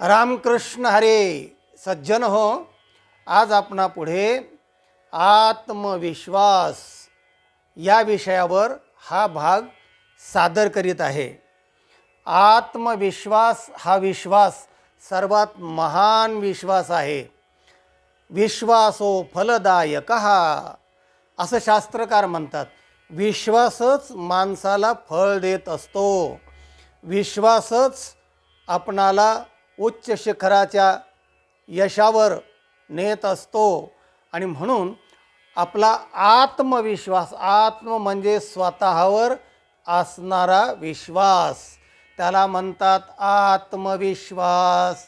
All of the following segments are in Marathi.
रामकृष्ण हरे. सज्जन हो, आज आपणा पुढे आत्मविश्वास या विषयावर हा भाग सादर करीत आहे. आत्मविश्वास हा विश्वास सर्वात महान विश्वास आहे. विश्वासो फलदायकः असं शास्त्रकार म्हणतात. विश्वासच माणसाला फळ देत असतो. विश्वासच आपणाला उच्च शिखराच्या यशावर नेत असतो. आणि म्हणून आपला आत्मविश्वास, आत्म म्हणजे स्वतःवर असणारा विश्वास, त्याला म्हणतात आत्मविश्वास.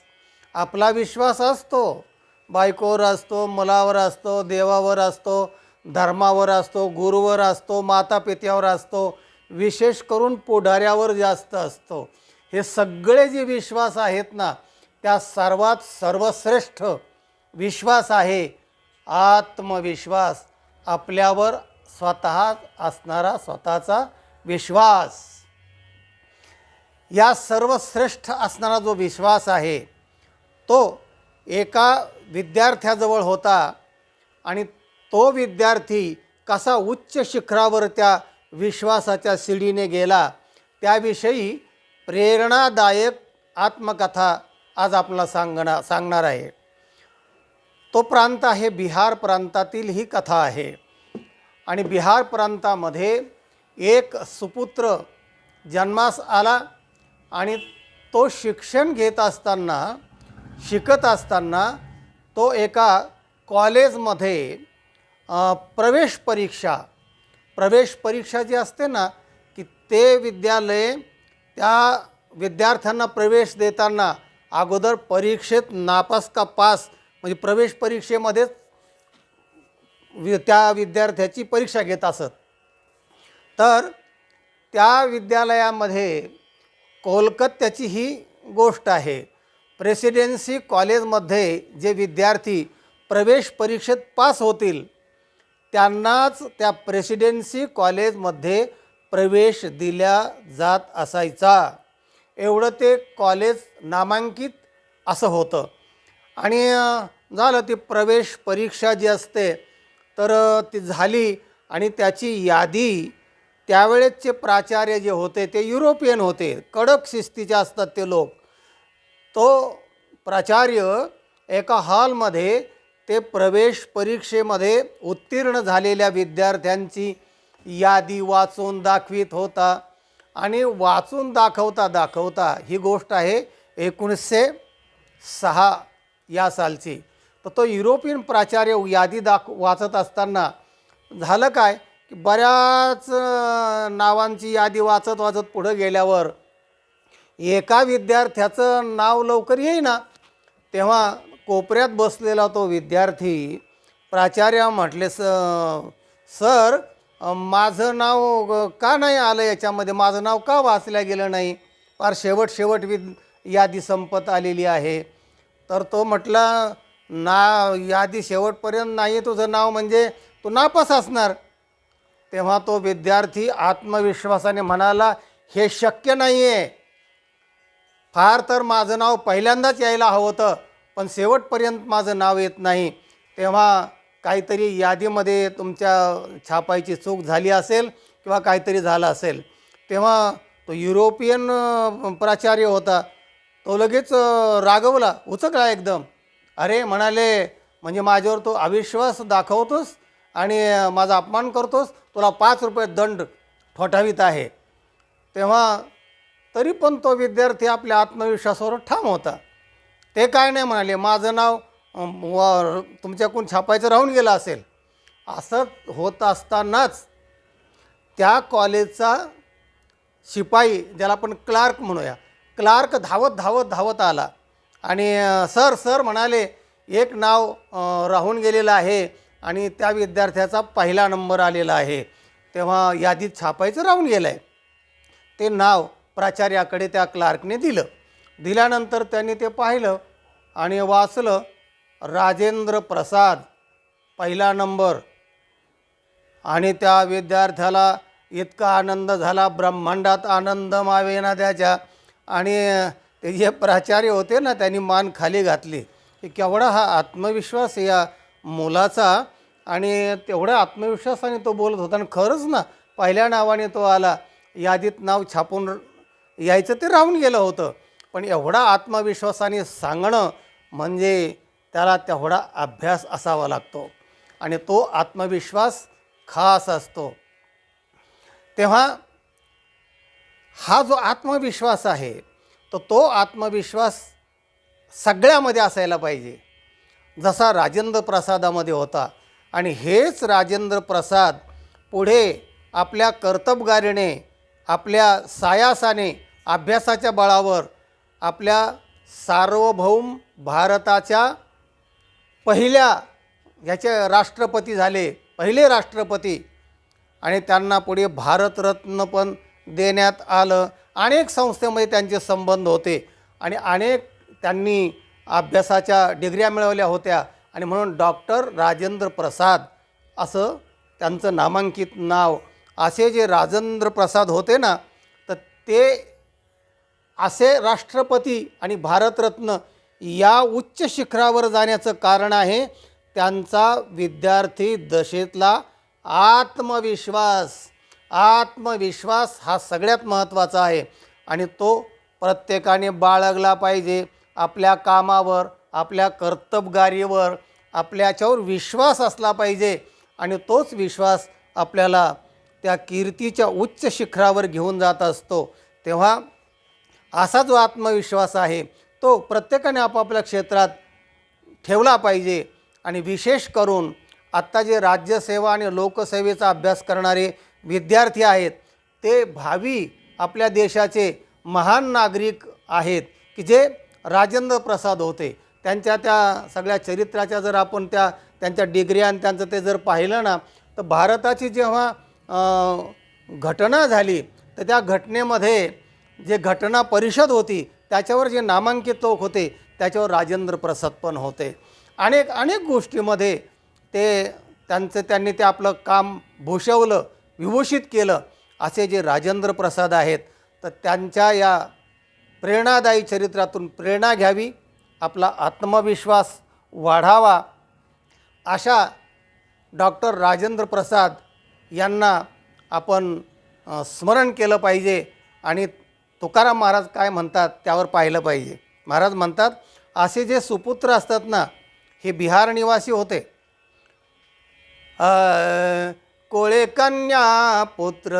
आपला विश्वास असतो, बायकोवर असतो, मुलावर असतो, देवावर असतो, धर्मावर असतो, गुरुवर असतो, मातापित्यावर असतो, विशेष करून पुढाऱ्यावर जास्त असतो. हे सगळे जे विश्वास आहेत ना, त्या सर्वात सर्वश्रेष्ठ विश्वास आहे आत्मविश्वास. आपल्यावर स्वतः असणारा स्वतःचा विश्वास. या सर्वश्रेष्ठ असणारा जो विश्वास आहे तो एका विद्यार्थ्याजवळ होता. आणि तो विद्यार्थी कसा उच्च शिखरावर त्या विश्वासाच्या शिडीने गेला त्याविषयी प्रेरणादायक आत्मकथा आज आपल्याला सांगणार आहे. तो प्रांत आहे बिहार प्रांतातील ही कथा आहे. आणि बिहार प्रांतामध्ये एक सुपुत्र जन्मास आला आणि तो शिक्षण शिकत असताना तो एका कॉलेजमध्ये प्रवेश परीक्षा जी असते ना, की ते विद्यालय त्या विद्यार्थ्यांना प्रवेश देताना अगोदर परीक्षेत नापास का पास म्हणजे प्रवेश परीक्षेमध्येच त्या विद्यार्थ्याची परीक्षा घेत असत. तर त्या विद्यालयामध्ये कोलकात्याची ही गोष्ट आहे. प्रेसिडेन्सी कॉलेजमध्ये जे विद्यार्थी प्रवेश परीक्षेत पास होतील त्यांनाच त्या प्रेसिडेन्सी कॉलेजमध्ये प्रवेश दिला जात असायचा. एवढं ते कॉलेज नामांकित असं होतं. आणि झालं ती प्रवेश परीक्षा जी असते तर ती झाली आणि त्याची यादी त्यावेळेसचे प्राचार्य जे होते ते युरोपियन होते, कडक शिस्तीचे असतात ते लोक. तो प्राचार्य एका हॉलमध्ये ते प्रवेश परीक्षेमध्ये उत्तीर्ण झालेल्या विद्यार्थ्यांची यादी वाचून दाखवित होता. आणि वाचून दाखवता ही गोष्ट आहे 1906 या सालची. तर तो युरोपियन प्राचार्य यादी वाचत असताना झालं काय की बऱ्याच नावांची यादी वाचत पुढं गेल्यावर एका विद्यार्थ्याचं नाव लवकर येईना. तेव्हा कोपऱ्यात बसलेला तो विद्यार्थी प्राचार्य म्हटले, सर माझं नाव का नाही आलं याच्यामध्ये, माझं नाव का वाचलं गेलं नाही, फार शेवट यादी संपत आलेली आहे. तर तो म्हटला, यादी शेवटपर्यंत नाही तुझं नाव म्हणजे तू नापास असणार. तेव्हा तो विद्यार्थी आत्मविश्वासाने म्हणाला, हे शक्य नाही आहे. फार तर माझं नाव पहिल्यांदाच यायला हवं होतं, पण शेवटपर्यंत माझं नाव येत नाही. तेव्हा काहीतरी यादीमध्ये तुमच्या छापायची चूक झाली असेल किंवा काहीतरी झालं असेल. तेव्हा तो युरोपियन प्राचार्य होता, तो लगेच रागवला, उचकला एकदम. अरे म्हणाले, म्हणजे माझ्यावर तो अविश्वास दाखवतोस आणि माझा अपमान करतोस, तुला 5 रुपये दंड ठोठावीत आहे. तेव्हा तरी पण तो विद्यार्थी आपल्या आत्मविश्वासावर ठाम होता. ते काय नाही म्हणाले, माझं नाव तुमच्याकडून छापायचं राहून गेलं असेल. असं होत असतानाच त्या कॉलेजचा शिपाई, ज्याला आपण क्लार्क म्हणूया, क्लार्क धावत आला आणि सर म्हणाले, एक नाव राहून गेलेलं आहे आणि त्या विद्यार्थ्याचा पहिला नंबर आलेला आहे. तेव्हा यादीत छापायचं राहून गेलं आहे. ते नाव प्राचार्याकडे त्या क्लार्कने दिल्यानंतर त्यांनी ते पाहिलं आणि वाचलं, राजेंद्र प्रसाद पहिला नंबर. आणि त्या विद्यार्थ्याला इतका आनंद झाला, ब्रह्मांडात आनंद मावेना त्याच्या. आणि ते जे प्राचार्य होते ना त्यांनी मान खाली घातली की केवढा हा आत्मविश्वास या मुलाचा, आणि तेवढ्या आत्मविश्वासाने तो बोलत होता. आणि खरंच ना, पहिल्या नावाने तो आला, यादीत नाव छापून यायचं ते राहून गेलं होतं, पण एवढा आत्मविश्वासाने सांगणं म्हणजे त्याला तेवढा अभ्यास असावा लागतो आणि तो आत्मविश्वास खास असतो. तेव्हा हा जो आत्मविश्वास आहे तो आत्मविश्वास सगळ्यामध्ये असायला पाहिजे, जसा राजेंद्र प्रसादामध्ये होता. आणि हेच राजेंद्र प्रसाद पुढे आपल्या कर्तबगारीने, आपल्या सायासाने, अभ्यासाच्या बळावर आपल्या सार्वभौम भारताच्या पहिल्या ह्याचे राष्ट्रपती झाले, पहिले राष्ट्रपती. आणि त्यांना पुढे भारतरत्न पण देण्यात आलं. अनेक संस्थेमध्ये त्यांचे संबंध होते आणि अनेक त्यांनी अभ्यासाच्या डिग्र्या मिळवल्या होत्या. आणि म्हणून डॉक्टर राजेंद्र प्रसाद असं त्यांचं नामांकित नाव. असे जे राजेंद्र प्रसाद होते ना, तर ते असे राष्ट्रपती आणि भारतरत्न या उच्च शिखरावर जाण्याचं कारण आहे त्यांचा विद्यार्थी दशेतला आत्मविश्वास. आत्मविश्वास हा सगळ्यात महत्त्वाचा आहे आणि तो प्रत्येकाने बाळगला पाहिजे. आपल्या कामावर, आपल्या कर्तबगारीवर आपल्याच्यावर विश्वास असला पाहिजे आणि तोच विश्वास आपल्याला त्या कीर्तीच्या उच्च शिखरावर घेऊन जात असतो. तेव्हा असा जो आत्मविश्वास आहे तो प्रत्येकाने आपापल्या क्षेत्रात ठेवला पाहिजे. आणि विशेष करून आत्ता जे राज्यसेवा आणि लोकसेवेचा अभ्यास करणारे विद्यार्थी आहेत ते भावी आपल्या देशाचे महान नागरिक आहेत की जे राजेंद्र प्रसाद होते. त्यांच्या त्या सगळ्या चरित्राच्या जर आपण त्यांच्या डिग्र्या आणि त्यांचं ते जर पाहिलं ना, तर भारताची जेव्हा घटना झाली तर त्या घटनेमध्ये जे घटना परिषद होती त्याच्यावर जे नामांकित लोक होते त्याच्यावर राजेंद्र प्रसाद पण होते. अनेक गोष्टीमध्ये त्यांनी ते आपलं काम भूषवलं, विभूषित केलं. असे जे राजेंद्र प्रसाद आहेत तर त्यांच्या या प्रेरणादायी चरित्रातून प्रेरणा घ्यावी, आपला आत्मविश्वास वाढावा. अशा डॉक्टर राजेंद्र प्रसाद यांना आपण स्मरण केलं पाहिजे. आणि तुकाराम महाराज काय म्हणतात त्यावर पाहिलं पाहिजे. महाराज म्हणतात, असे जे सुपुत्र असतात ना, हे बिहार निवासी होते. कोळे कन्या पुत्र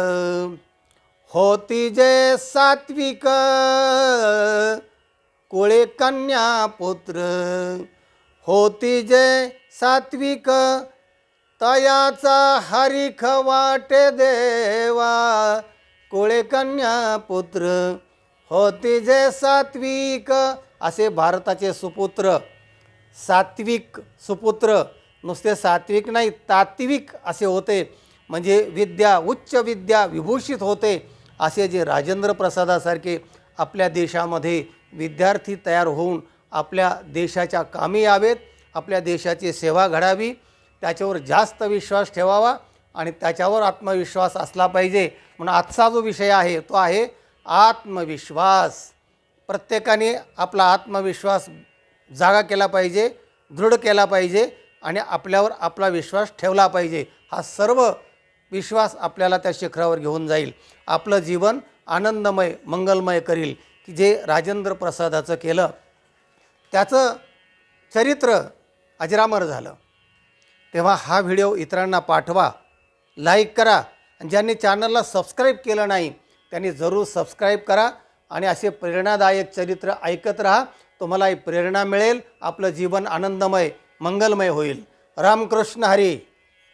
होती जे सात्विक, कोळे कन्या पुत्र होती जे सात्विक, तयाचा हरिख वाटे देवा. कोळे कन्या पुत्र होती जे सात्विक. असे भारताचे सुपुत्र, सात्विक सुपुत्र, नुसते सात्विक नाही तात्विक असे होते. म्हणजे विद्या, उच्च विद्या विभूषित होते. असे जे राजेंद्र प्रसादासारखे आपल्या देशामध्ये विद्यार्थी तयार होऊन आपल्या देशाच्या कामी यावेत, आपल्या देशाची सेवा घडावी, त्याच्यावर जास्त विश्वास ठेवावा आणि त्याच्यावर आत्मविश्वास असला पाहिजे. म्हणून आजचा जो विषय आहे तो आहे आत्मविश्वास. प्रत्येकाने आपला आत्मविश्वास जागा केला पाहिजे, दृढ केला पाहिजे आणि आपल्यावर आपला विश्वास ठेवला पाहिजे. हा सर्व विश्वास आपल्याला त्या शिखरावर घेऊन जाईल, आपलं जीवन आनंदमय मंगलमय करील. की जे राजेंद्र प्रसादाचं केलं त्याचं चरित्र अजरामर झालं. तेव्हा हा व्हिडिओ इतरांना पाठवा, लाईक करा. आणि ज्यांनी चॅनलला सबस्क्राईब केलं नाही त्यांनी जरूर सबस्क्राईब करा आणि असे प्रेरणादायक चरित्र ऐकत राहा. तुम्हालाही प्रेरणा मिळेल, आपलं जीवन आनंदमय मंगलमय होईल. रामकृष्ण हरी.